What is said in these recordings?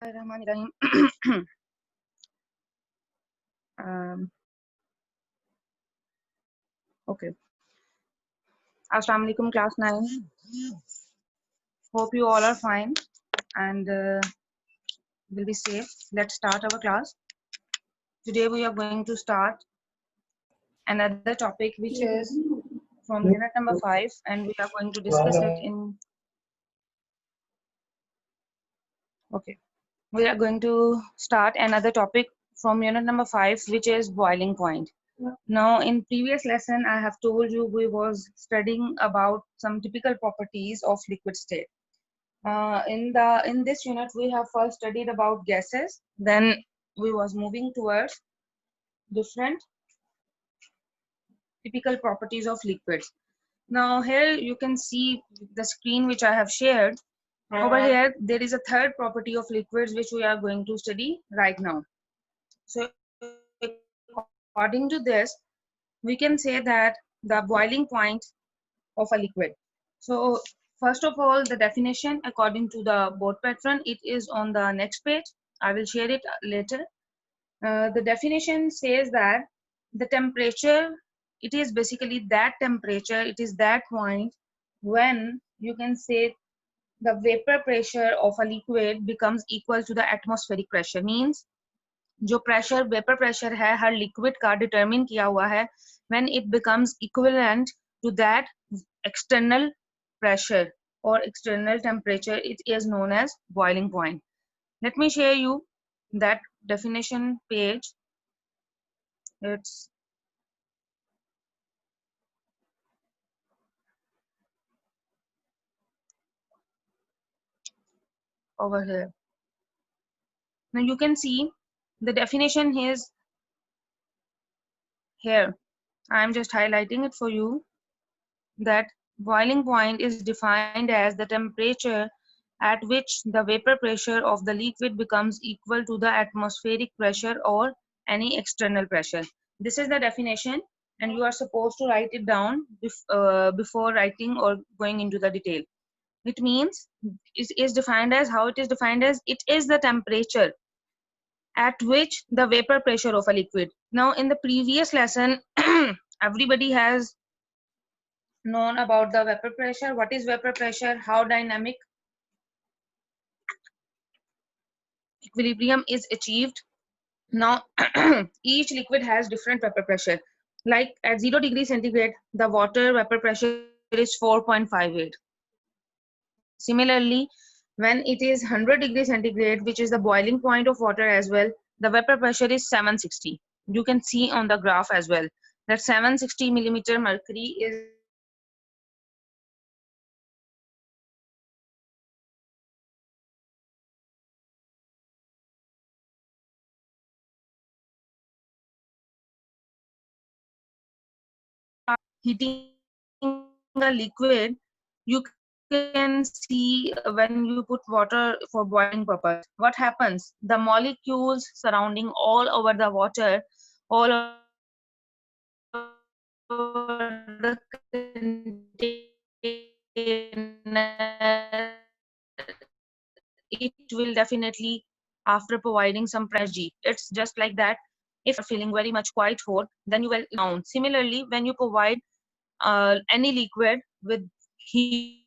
Bismillahirrahmanirrahim. um, okay. Assalamu alaikum, class 9. Hope you all are fine and will be safe. Let's start our class. Today we are going to start another topic which is from unit number 5 and we are going to discuss it in. Okay. We are going to start another topic from unit number 5 which is boiling point. Now in previous lesson I have told you we was studying about some typical properties of liquid state. In this unit we have first studied about gases, then we was moving towards different typical properties of liquids. Now here you can see the screen which I have shared. Over here there is a third property of liquids which we are going to study right now. So according to this we can say that the boiling point of a liquid. So first of all, the definition according to the board patron, it is on the next page. I will share it later. The definition says that the temperature, it is basically that temperature, it is that point when you can say the vapor pressure of a liquid becomes equal to the atmospheric pressure. Means जो pressure vapour pressure है हर liquid का determine किया हुआ है when it becomes equivalent to that external pressure or external temperature, it is known as boiling point. Let me share you that definition page. It's over here. Now you can see the definition is here. I'm just highlighting it for you that boiling point is defined as the temperature at which the vapor pressure of the liquid becomes equal to the atmospheric pressure or any external pressure. This is the definition and you are supposed to write it down before writing or going into the detail. It means it is defined as, how it is defined as, it is the temperature at which the vapor pressure of a liquid. Now in the previous lesson everybody has known about the vapor pressure. What is vapor pressure? How dynamic equilibrium is achieved. Now each liquid has different vapor pressure. Like at 0 degrees centigrade, the water vapor pressure is 4.58. Similarly, when it is 100 degrees centigrade, which is the boiling point of water as well, the vapor pressure is 760. You can see on the graph as well that 760 millimeter mercury is heating a liquid. You can see when you put water for boiling purpose, what happens? The molecules surrounding all over the water, all over the container, it will definitely, after providing some energy, it's just like that. If you're feeling very much quite hot, then you will down. Similarly, when you provide any liquid with heat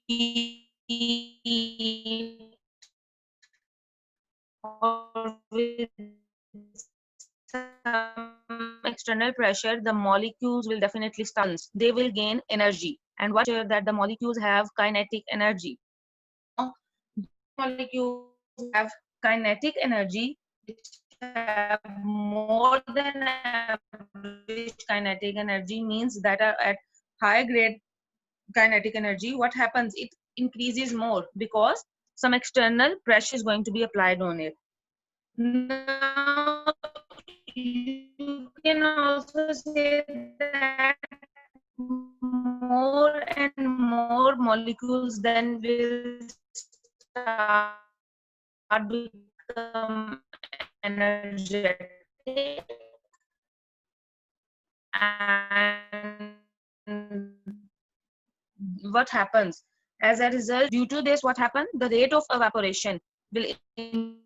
or with some external pressure, the molecules will definitely start. They will gain energy. And what that the molecules have kinetic energy. Now, molecules have kinetic energy which have more than average kinetic energy, means that are at higher grade kinetic energy. What happens? It increases more because some external pressure is going to be applied on it. Now you can also say that more and more molecules then will start become energetic, and what happens as a result, due to this, what happens, the rate of evaporation will increase.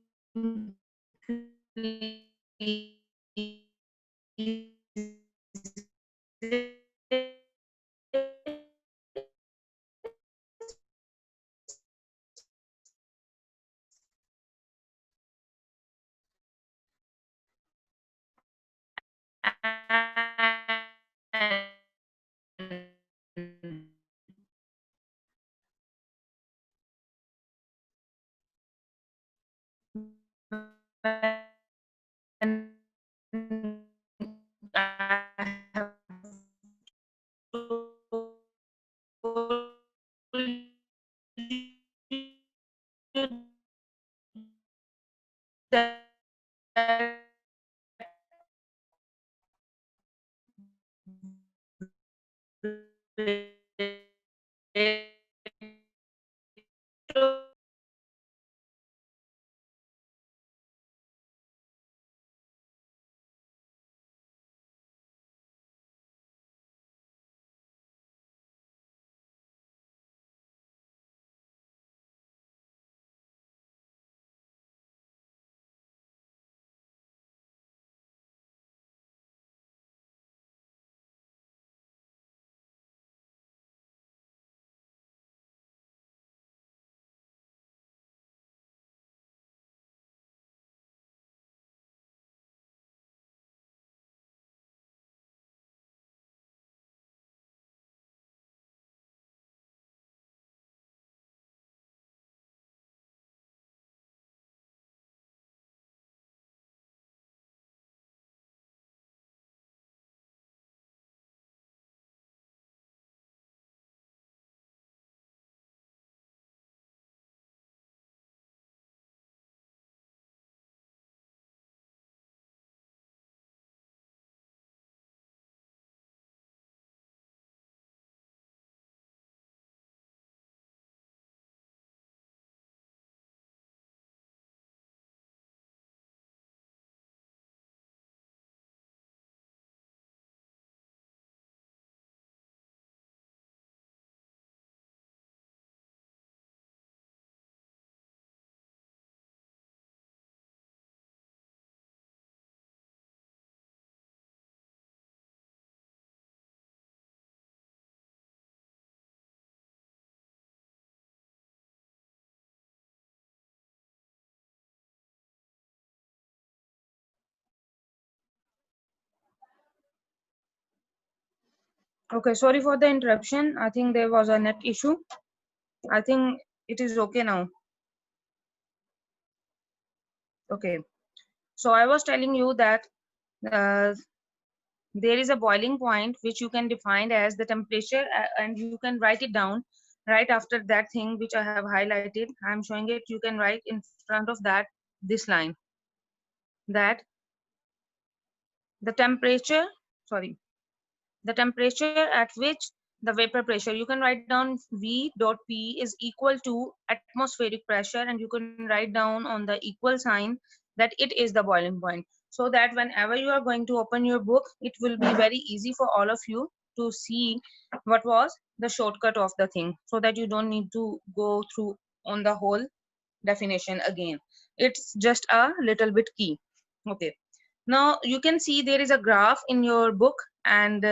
Okay, sorry for the interruption. I think there was a net issue. I think it is okay now. Okay, so I was telling you that uh, there is a boiling point which you can define as the temperature, and you can write it down right after that thing which I have highlighted. I'm showing it. You can write in front of that this line, that the temperature, sorry, the temperature at which the vapor pressure, you can write down V dot P is equal to atmospheric pressure, and you can write down on the equal sign that it is the boiling point, so that whenever you are going to open your book, it will be very easy for all of you to see what was the shortcut of the thing, so that you don't need to go through on the whole definition again. It's just a little bit key. Okay, now you can see there is a graph in your book, and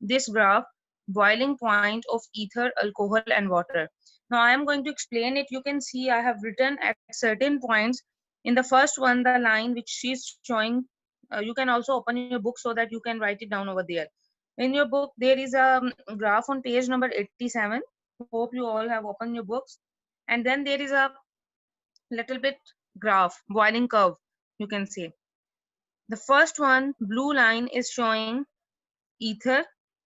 this graph, boiling point of ether, alcohol and water. Now I am going to explain it. You can see I have written at certain points. In the first one, the line which she's showing, you can also open your book so that you can write it down over there. In your book there is a graph on page number 87. Hope you all have opened your books. And then there is a little bit graph, boiling curve, you can say. The first one, blue line, is showing ether.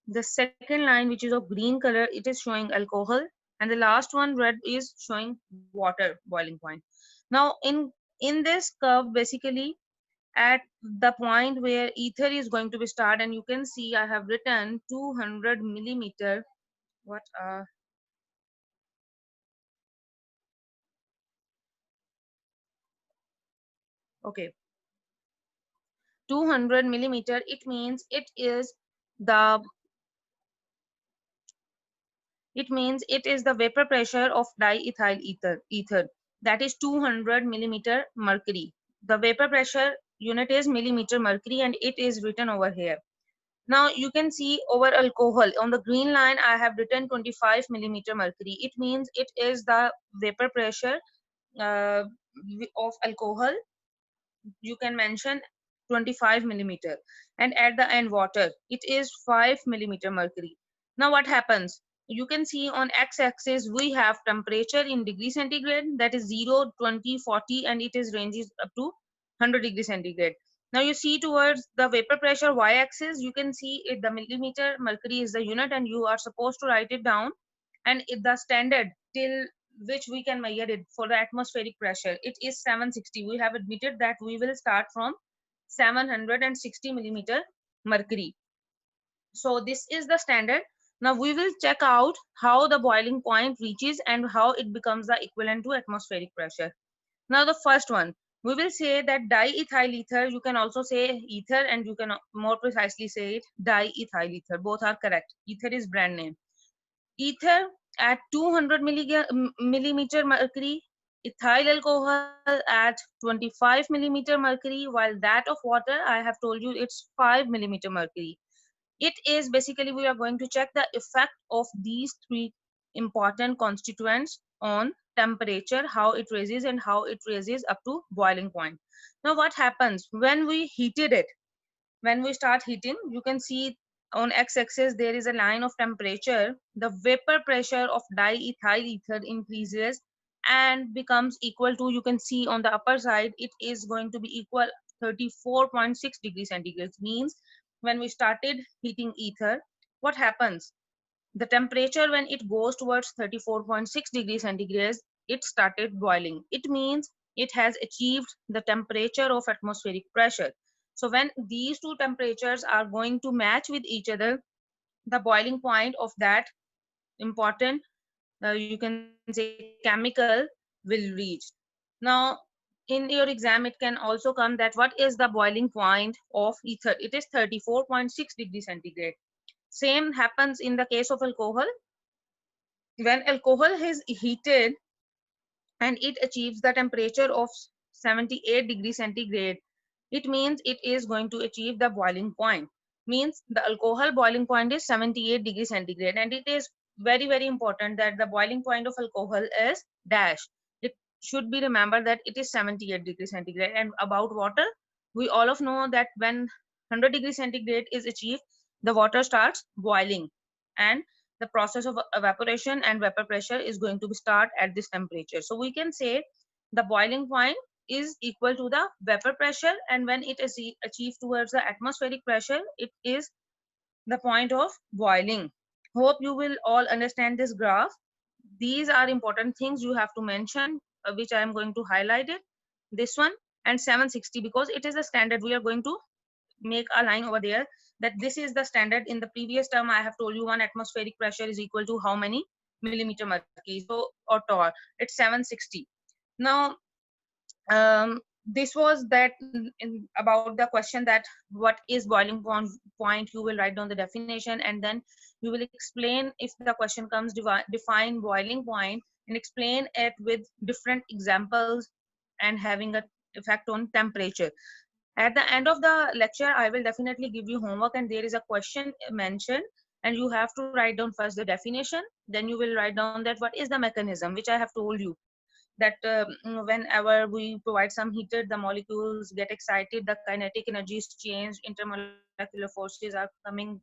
The second line, which is of green color, it is showing alcohol. And the last one, red, is showing water, boiling point. Now, in this curve, basically, at the point where ether is going to be started, and you can see I have written 200 millimeter. What? Okay, 200 millimeter. It means the it is the vapor pressure of diethyl ether. that is 200 millimeter mercury. The vapor pressure unit is millimeter mercury, and it is written over here. Now you can see over alcohol on the green line, I have written 25 millimeter mercury. It means it is the vapor pressure uh, of alcohol. You can mention 25 millimeter, and at the end water, it is 5 millimeter mercury. Now what happens? You can see on x-axis we have temperature in degree centigrade, that is 0, 20, 40, and it is ranges up to 100 degree centigrade. Now you see towards the vapor pressure y-axis, you can see it, the millimeter mercury is the unit, and you are supposed to write it down. And the standard till which we can measure it for the atmospheric pressure, it is 760. We have admitted that we will start from 760 millimeter mercury. So this is the standard. Now we will check out how the boiling point reaches and how it becomes the equivalent to atmospheric pressure. Now the first one, we will say that diethyl ether, you can also say ether, and you can more precisely say it diethyl ether. Both are correct. Ether is brand name. Ether at 200 millimeter mercury, ethyl alcohol at 25 millimeter mercury, while that of water, I have told you it's 5 millimeter mercury. It is basically, we are going to check the effect of these three important constituents on temperature, how it raises and how it raises up to boiling point. Now what happens when we heated it? When we start heating, you can see on x-axis there is a line of temperature. The vapor pressure of diethyl ether increases and becomes equal to, you can see on the upper side, it is going to be equal 34.6 degrees centigrade. Means when we started heating ether, what happens? The temperature when it goes towards 34.6 degrees centigrade, it started boiling. It means it has achieved the temperature of atmospheric pressure. So when these two temperatures are going to match with each other, the boiling point of that important, you can say, chemical will reach. Now in your exam it can also come that what is the boiling point of ether? It is 34.6 degrees centigrade. Same happens in the case of alcohol. When alcohol is heated and it achieves the temperature of 78 degrees centigrade, it means it is going to achieve the boiling point. Means the alcohol boiling point is 78 degrees centigrade, and it is very important that the boiling point of alcohol is dash. It should be remembered that it is 78 degrees centigrade. And about water, we all of know that when 100 degrees centigrade is achieved, the water starts boiling, and the process of evaporation and vapor pressure is going to start at this temperature. So we can say the boiling point is equal to the vapor pressure, and when it is achieved towards the atmospheric pressure, it is the point of boiling. Hope you will all understand this graph. These are important things you have to mention, which I am going to highlight it. This one and 760, because it is a standard. We are going to make a line over there that this is the standard. In the previous term I have told you one atmospheric pressure is equal to how many millimeter mercury, so or torr, it's 760. Now this was that about the question that what is boiling point. You will write down the definition, and then you will explain, if the question comes, define boiling point and explain it with different examples and having a effect on temperature. At the end of the lecture, I will definitely give you homework, and there is a question mentioned, and you have to write down first the definition, then you will write down that what is the mechanism, which I have told you that whenever we provide some heater, the molecules get excited, the kinetic energy is changed, intermolecular forces are coming,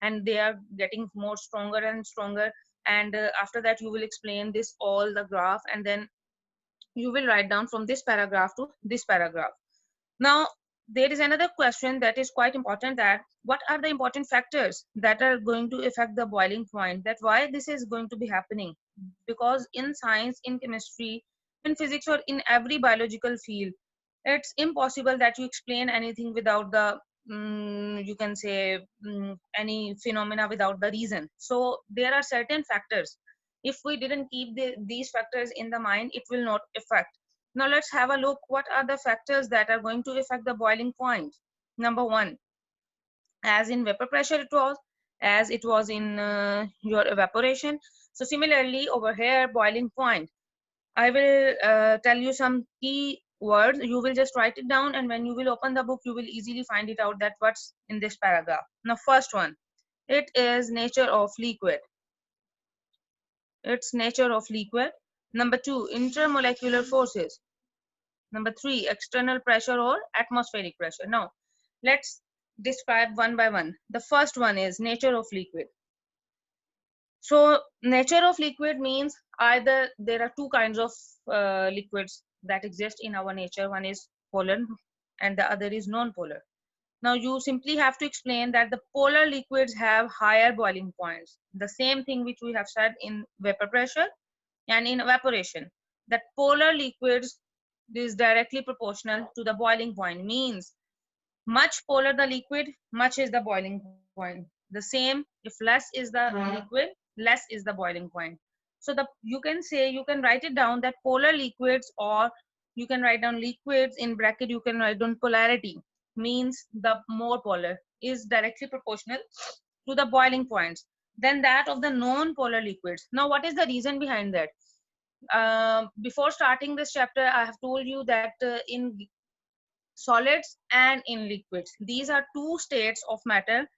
and they are getting more stronger and stronger. And after that you will explain this all the graph, and then you will write down from this paragraph to this paragraph. Now, there is another question that is quite important, that what are the important factors that are going to affect the boiling point, that why this is going to be happening? Because in science, in chemistry, in physics, or in every biological field, it's impossible that you explain anything without the you can say any phenomena without the reason. So there are certain factors. If we didn't keep these factors in the mind, it will not affect. Now let's have a look. What are the factors that are going to affect the boiling point? Number one, as in vapor pressure as it was in your evaporation. So similarly over here, boiling point. I will tell you some key words. You will just write it down, and when you will open the book, you will easily find it out that what's in this paragraph. Now, first one, it is nature of liquid. Its nature of liquid. Number two, intermolecular forces. Number three, external pressure or atmospheric pressure. Now, let's describe one by one. The first one is nature of liquid. So, nature of liquid means either there are two kinds of liquids that exist in our nature. One is polar and the other is non-polar. Now, you simply have to explain that the polar liquids have higher boiling points. The same thing which we have said in vapor pressure and in evaporation. That polar liquids is directly proportional to the boiling point, means much polar the liquid, much is the boiling point. The same, if less is the liquid, less is the boiling point. So the you can say, you can write it down that polar liquids, or you can write down liquids in bracket, you can write down polarity, means the more polar is directly proportional to the boiling points than that of the non-polar liquids. Now, what is the reason behind that? Before starting this chapter, I have told you that in solids and in liquids, these are two states of matter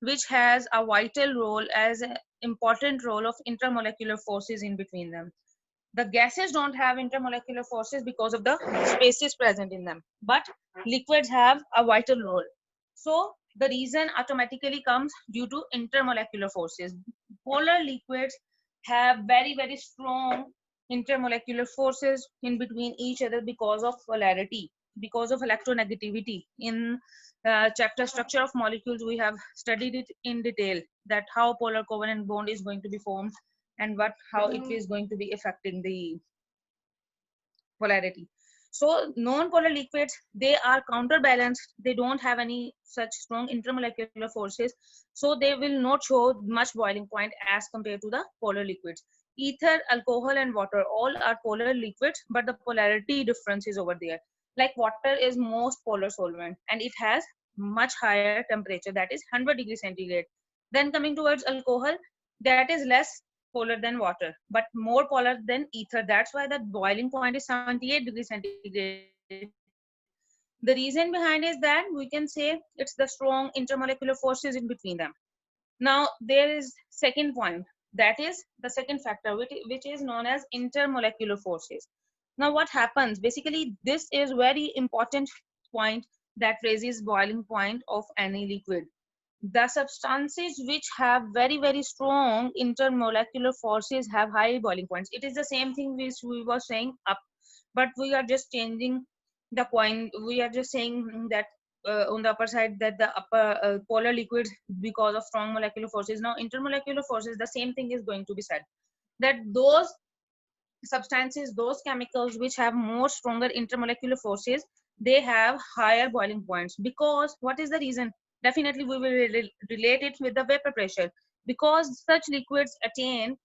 which has a vital role as an important role of intermolecular forces in between them. The gases don't have intermolecular forces because of the spaces present in them, but liquids have a vital role. So the reason automatically comes due to intermolecular forces. Polar liquids have very, very strong intermolecular forces in between each other because of polarity, because of electronegativity. In chapter structure of molecules, we have studied it in detail, that how polar covalent bond is going to be formed and how it is going to be affecting the polarity. So non-polar liquids, they are counterbalanced. They don't have any such strong intermolecular forces, so they will not show much boiling point as compared to the polar liquids. Ether, alcohol, and water all are polar liquids, but the polarity difference is over there. Like water is most polar solvent, and it has much higher temperature, that is 100 degrees centigrade. Then coming towards alcohol, that is less polar than water, but more polar than ether. That's why the boiling point is 78 degrees centigrade. The reason behind is that we can say it's the strong intermolecular forces in between them. Now, there is second point. That is the second factor, which is known as intermolecular forces. Now, what happens? Basically, this is very important point that raises boiling point of any liquid. The substances which have very, very strong intermolecular forces have high boiling points. It is the same thing which we were saying up, but we are just changing the coin. We are just saying that on the upper side, that the upper polar liquids, because of strong molecular forces. Now, intermolecular forces, the same thing is going to be said, that those substances, those chemicals which have more stronger intermolecular forces, they have higher boiling points. Because what is the reason? Definitely we will relate it with the vapor pressure, because such liquids attain,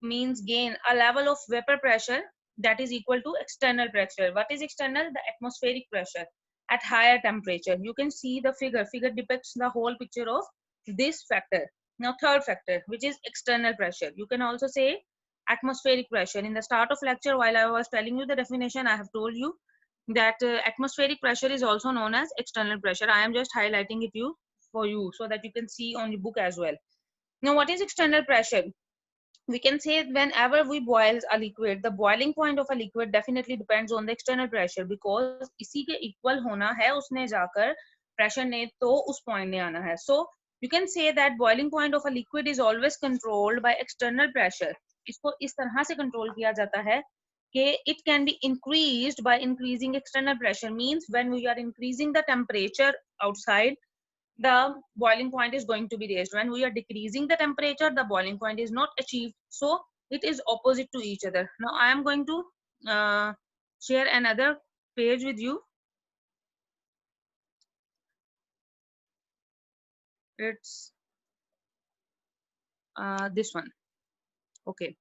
means gain, a level of vapor pressure that is equal to external pressure. What is external? The atmospheric pressure at higher temperature. You can see the figure depicts the whole picture of this factor. Now, third factor, which is external pressure, you can also say atmospheric pressure. In the start of lecture, while I was telling you the definition, I have told you that atmospheric pressure is also known as external pressure. I am just highlighting it for you so that you can see on the book as well. Now, what is external pressure? We can say whenever we boil a liquid, the boiling point of a liquid definitely depends on the external pressure, because इसी के equal होना है उसने जाकर pressure ने तो उस point ने आना है. So you can say that boiling point of a liquid is always controlled by external pressure. इसको इस तरह से control किया जाता है कि it can be increased by increasing external pressure. Means when we are increasing the temperature outside, the boiling point is going to be raised. When we are decreasing the temperature, the boiling point is not achieved. So it is opposite to each other. Now I am going to share another page with you. It's this one. Okay,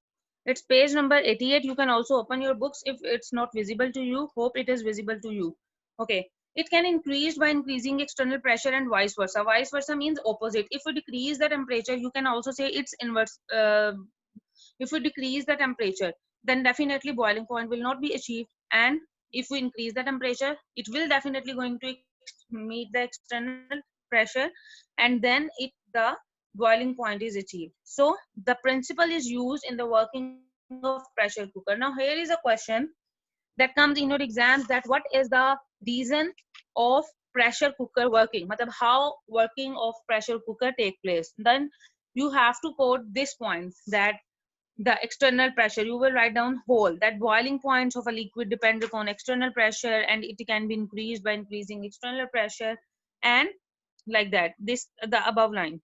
it's page number 88. You can also open your books if it's not visible to you. Hope it is visible to you. Okay, it can increase by increasing external pressure and vice versa. Vice versa means opposite. If we decrease the temperature, you can also say it's inverse. If we decrease the temperature, then definitely boiling point will not be achieved. And if we increase the temperature, it will definitely going to meet the external pressure, and then the boiling point is achieved. So the principle is used in the working of pressure cooker. Now here is a question that comes in your exams, that what is the reason of pressure cooker working, matlab how working of pressure cooker take place. Then you have to quote this point, that the external pressure, you will write down whole, that boiling points of a liquid depend upon external pressure, and it can be increased by increasing external pressure, and like that, this the above line.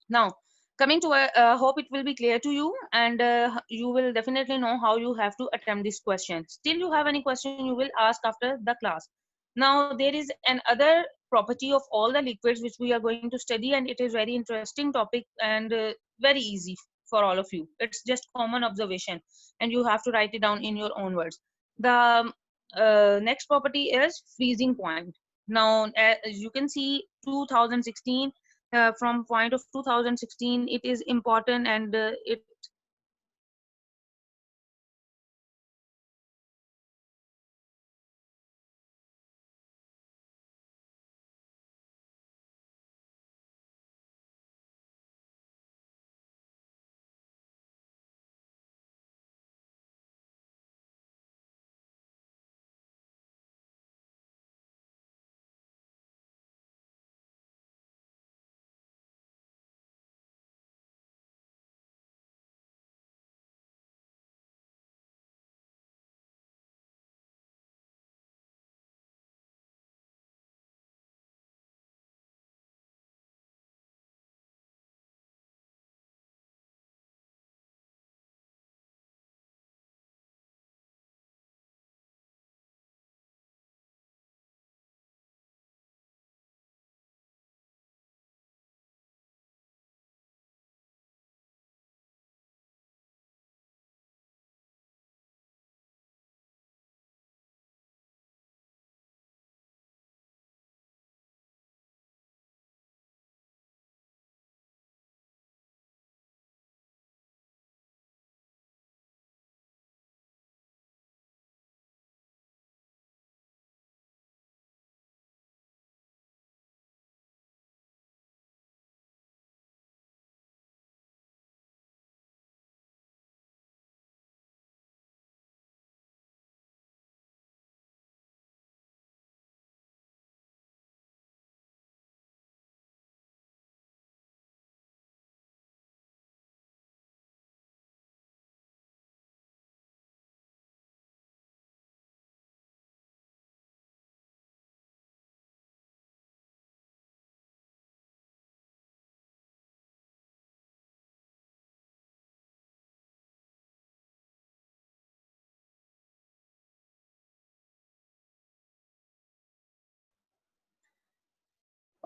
Now coming to hope it will be clear to you, and you will definitely know how you have to attempt this question. Still you have any question, you will ask after the class. Now there is an other property of all the liquids which we are going to study, and it is very interesting topic, and very easy for all of you. It's just common observation, and you have to write it down in your own words. The next property is freezing point. Now as you can see, 2016, from point of 2016 it is important, and it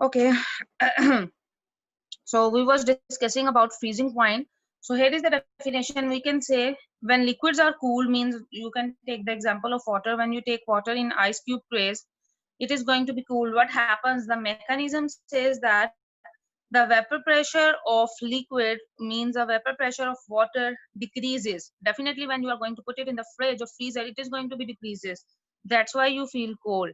okay. So we was discussing about freezing point. So here is the definition. We can say when liquids are cool, means you can take the example of water. When you take water in ice cube trays, it is going to be cool. What happens, the mechanism says that the vapor pressure of liquid, means the vapor pressure of water decreases. Definitely when you are going to put it in the fridge or freezer, it is going to be decreases. That's why you feel cold.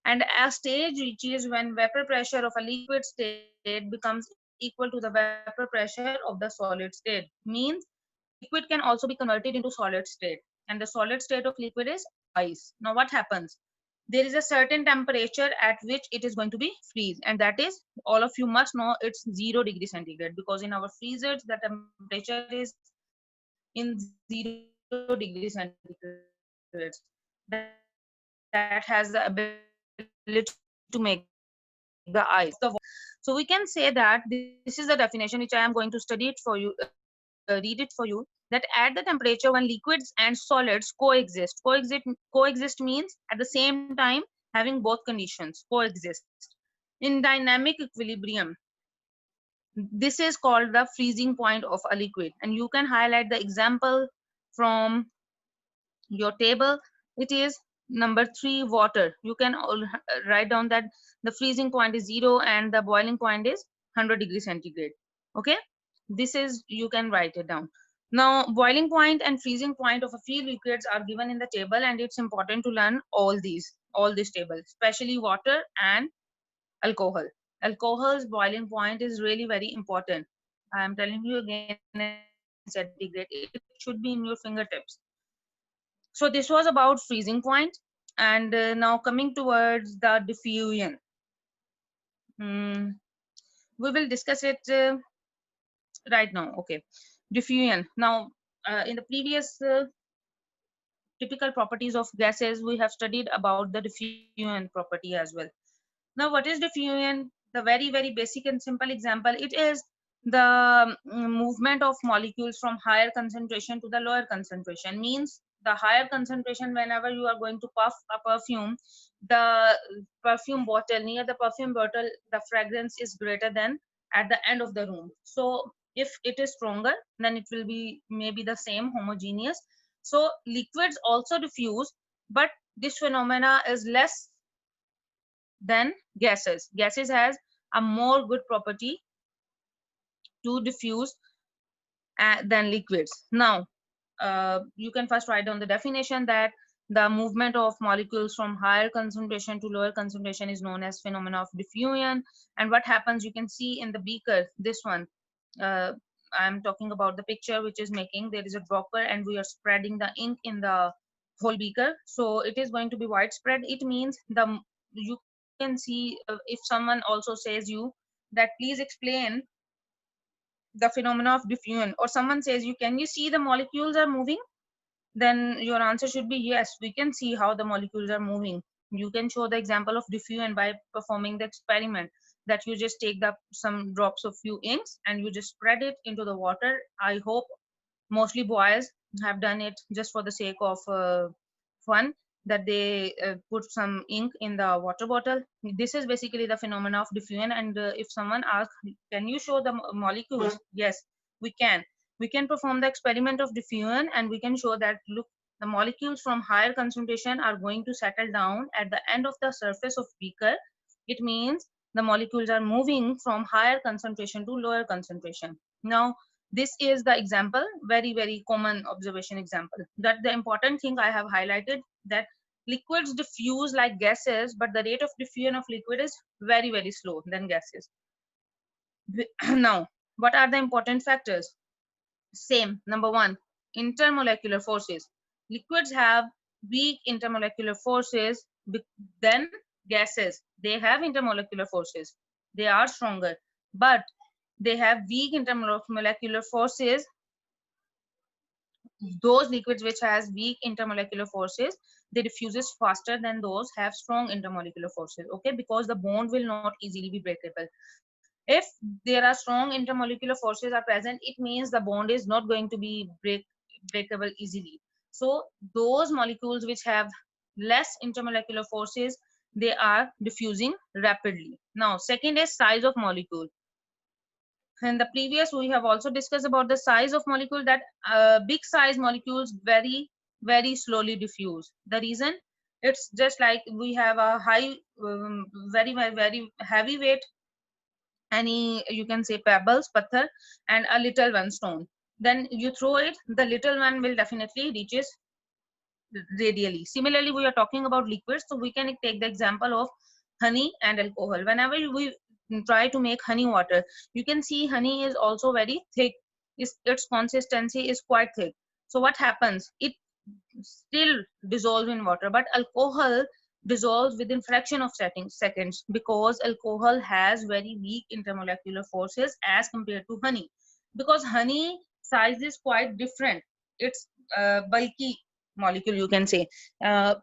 And a stage reaches when vapor pressure of a liquid state becomes equal to the vapor pressure of the solid state. Means liquid can also be converted into solid state, and the solid state of liquid is ice. Now what happens, there is a certain temperature at which it is going to be freeze, and that is, all of you must know, it's 0 degree centigrade, because in our freezers the temperature is in 0 degree centigrade. That has the ability to make the ice. So we can say that this is the definition which I am going to study it for you, read it for you, that at the temperature when liquids and solids coexist means at the same time having both conditions, coexist in dynamic equilibrium. This is called the freezing point of a liquid, and you can highlight the example from your table. It is number 3, water. You can write down that the freezing point is 0 and the boiling point is 100 degree centigrade. Okay, this is, you can write it down. Now, boiling point and freezing point of a few liquids are given in the table, and it's important to learn all this table, especially water and alcohol. Alcohol's boiling point is really very important. I am telling you again and centigrade. It should be in your fingertips. So this was about freezing point, and now coming towards the diffusion. Hmm, we will discuss it right now. Okay, diffusion. Now, in the previous typical properties of gases, we have studied about the diffusion property as well. Now, what is diffusion? The very basic and simple example, it is the movement of molecules from higher concentration to the lower concentration. Means the higher concentration, whenever you are going to puff a perfume, the perfume bottle, near the perfume bottle, the fragrance is greater than at the end of the room. So if it is stronger, then it will be maybe the same homogeneous. So liquids also diffuse, but this phenomena is less than gases. Gases has a more good property to diffuse than liquids. Now, you can first write down the definition that the movement of molecules from higher concentration to lower concentration is known as phenomena of diffusion. And what happens, you can see in the beaker, this one, uh, I'm talking about the picture which is making, there is a dropper and we are spreading the ink in the whole beaker. So it is going to be widespread. It means you can see if someone also says you that please explain the phenomena of diffusion, or someone says you, can you see the molecules are moving, then your answer should be yes, we can see how the molecules are moving. You can show the example of diffusion by performing the experiment that you just take some drops of few inks and you just spread it into the water. I hope mostly boys have done it just for the sake of fun, that they put some ink in the water bottle. This is basically the phenomena of diffusion. And if someone asks, can you show the molecules? Yes, we can perform the experiment of diffusion and we can show that, look, the molecules from higher concentration are going to settle down at the end of the surface of beaker. It means the molecules are moving from higher concentration to lower concentration. Now, this is the example, very common observation example. That the important thing I have highlighted, that liquids diffuse like gases, but the rate of diffusion of liquid is very slow than gases. Now, what are the important factors? Same. Number one, intermolecular forces. Liquids have weak intermolecular forces than gases. They have intermolecular forces. They are stronger, but they have weak intermolecular forces. Those liquids which has weak intermolecular forces, they diffuses faster than those have strong intermolecular forces. Okay, because the bond will not easily be breakable. If there are strong intermolecular forces are present, it means the bond is not going to be breakable easily. So those molecules which have less intermolecular forces, they are diffusing rapidly. Now, second is size of molecule. In the previous, we have also discussed about the size of molecule, that big size molecules very slowly diffuse. The reason, it's just like we have a high very heavy weight, any, you can say, pebbles, pathar, and a little one stone. Then you throw it, the little one will definitely reaches radially. Similarly, we are talking about liquids, so we can take the example of honey and alcohol. Whenever we try to make honey water, you can see honey is also very thick. Its consistency is quite thick. So what happens? It still dissolves in water, but alcohol dissolves within fraction of seconds, because alcohol has very weak intermolecular forces as compared to honey. Because honey size is quite different. It's bulky molecule, you can say. uh,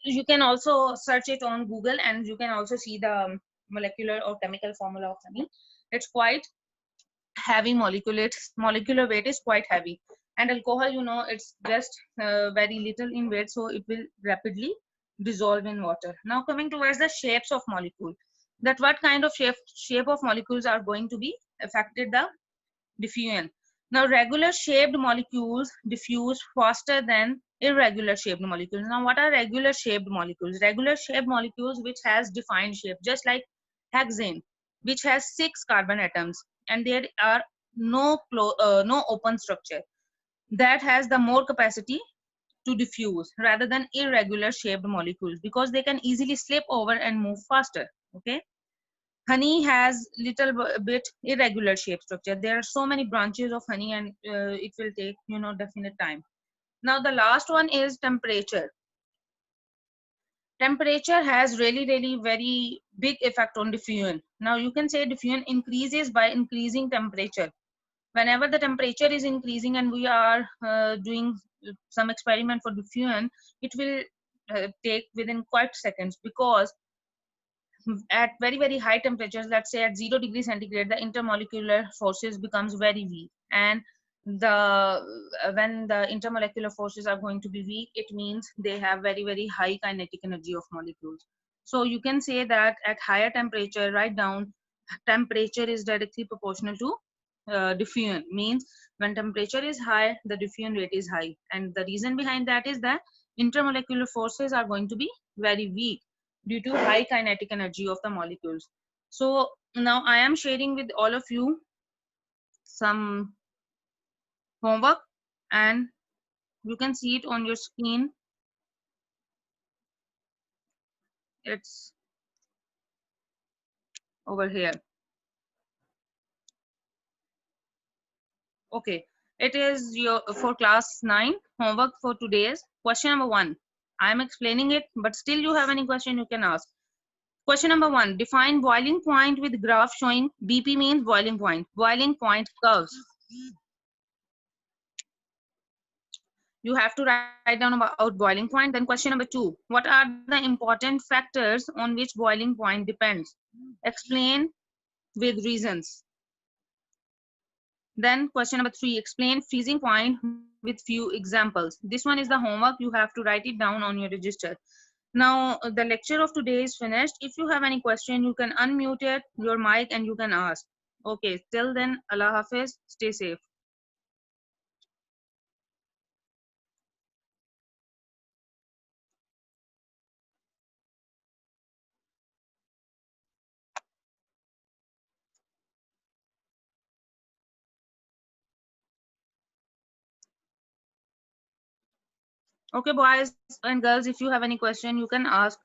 you can also search it on Google and you can also see the molecular or chemical formula of honey. It's quite heavy molecule. Its molecular weight is quite heavy. And alcohol, it's just very little in weight, so it will rapidly dissolve in water. Now, coming towards the shapes of molecule, that what kind of shape of molecules are going to be affected the diffusion. Now, regular shaped molecules diffuse faster than irregular shaped molecules. Now, what are regular shaped molecules? Regular shaped molecules which has defined shape, just like hexane, which has 6 carbon atoms, and there are no open structure. that has the more capacity to diffuse rather than irregular shaped molecules, because they can easily slip over and move faster. Okay. Honey has little bit irregular shape structure. There are so many branches of honey, and it will take definite time. Now the last one is temperature. Temperature has really very big effect on diffusion. Now you can say diffusion increases by increasing temperature. Whenever the temperature is increasing and we are doing some experiment for diffusion, it will take within quite seconds, because at very high temperatures, let's say at 0 degrees centigrade, the intermolecular forces becomes very weak. And the when the intermolecular forces are going to be weak, it means they have very high kinetic energy of molecules. So you can say that at higher temperature, write down, temperature is directly proportional to diffusion. Means when temperature is high, the diffusion rate is high, and the reason behind that is that intermolecular forces are going to be very weak due to high kinetic energy of the molecules. So now I am sharing with all of you some homework, and you can see it on your screen. It's over here. Okay, it is your for class 9 homework for today's question number 1. I am explaining it, but still you have any question, you can ask. Question number 1, define boiling point with graph showing BP means boiling point curves. You have to write down about boiling point. Then question number 2, what are the important factors on which boiling point depends? Explain with reasons. Then question number 3, explain freezing point with few examples. This one is the homework. You have to write it down on your register. Now the lecture of today is finished. If you have any question, you can unmute your mic and you can ask. Okay, till then, Allah Hafiz, stay safe. Okay, boys and girls, if you have any question, you can ask.